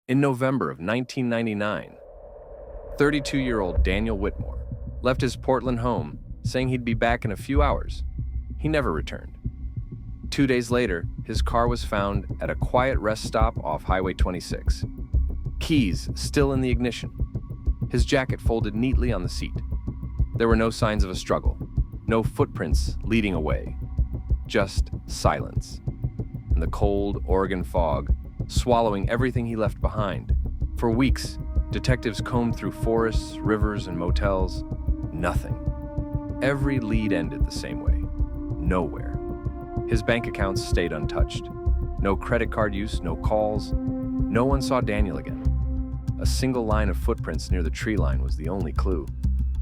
In November of 1999, 32-year-old Daniel Whitmore left his Portland home saying he'd be back in a few hours. He never returned. 2 days later, his car was found at a quiet rest stop off Highway 26. Keys still in the ignition. His jacket folded neatly on the seat. There were no signs of a struggle, no footprints leading away, just silence. And the cold Oregon fog swallowing everything he left behind. For weeks, detectives combed through forests, rivers, and motels. Nothing. Every lead ended the same way. Nowhere. His bank accounts stayed untouched. No credit card use, no calls. No one saw Daniel again. A single line of footprints near the tree line was the only clue.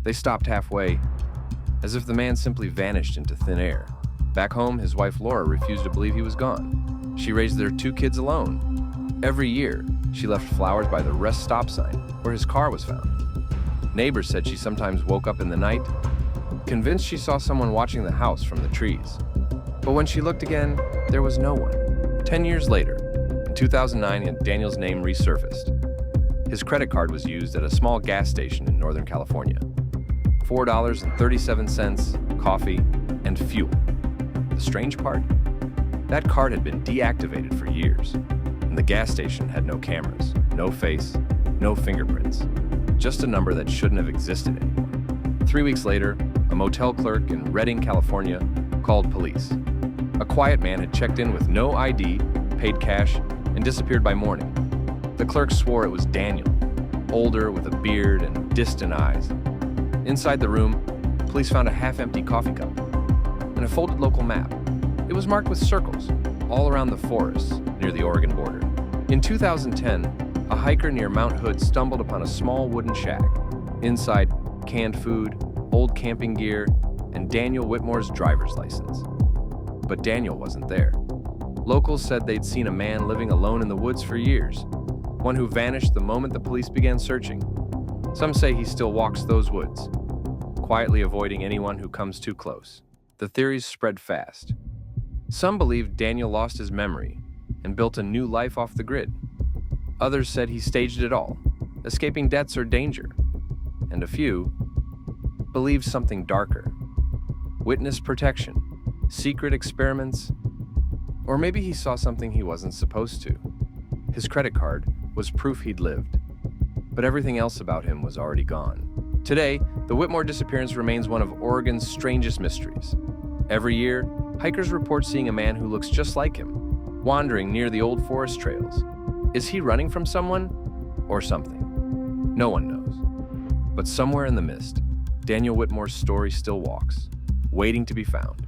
They stopped halfway, as if the man simply vanished into thin air. Back home, his wife Laura refused to believe he was gone. She raised their 2 kids alone. Every year, she left flowers by the rest stop sign where his car was found. Neighbors said she sometimes woke up in the night, convinced she saw someone watching the house from the trees. But when she looked again, there was no one. 10 years later, in 2009, Daniel's name resurfaced. His credit card was used at a small gas station in Northern California. $4.37, coffee, and fuel. The strange part? That card had been deactivated for years, and the gas station had no cameras, no face, no fingerprints, just a number that shouldn't have existed anymore. 3 weeks later, a motel clerk in Redding, California, called police. A quiet man had checked in with no ID, paid cash, and disappeared by morning. The clerk swore it was Daniel, older with a beard and distant eyes. Inside the room, police found a half-empty coffee cup and a folded local map. It was marked with circles all around the forests near the Oregon border. In 2010, a hiker near Mount Hood stumbled upon a small wooden shack. Inside, canned food, old camping gear, and Daniel Whitmore's driver's license. But Daniel wasn't there. Locals said they'd seen a man living alone in the woods for years, one who vanished the moment the police began searching. Some say he still walks those woods, quietly avoiding anyone who comes too close. The theories spread fast. Some believed Daniel lost his memory and built a new life off the grid. Others said he staged it all, escaping debts or danger. And a few believed something darker. Witness protection, secret experiments, or maybe he saw something he wasn't supposed to. His credit card was proof he'd lived, but everything else about him was already gone. Today, the Whitmore disappearance remains one of Oregon's strangest mysteries. Every year, hikers report seeing a man who looks just like him, wandering near the old forest trails. Is he running from someone or something? No one knows. But somewhere in the mist, Daniel Whitmore's story still walks, waiting to be found.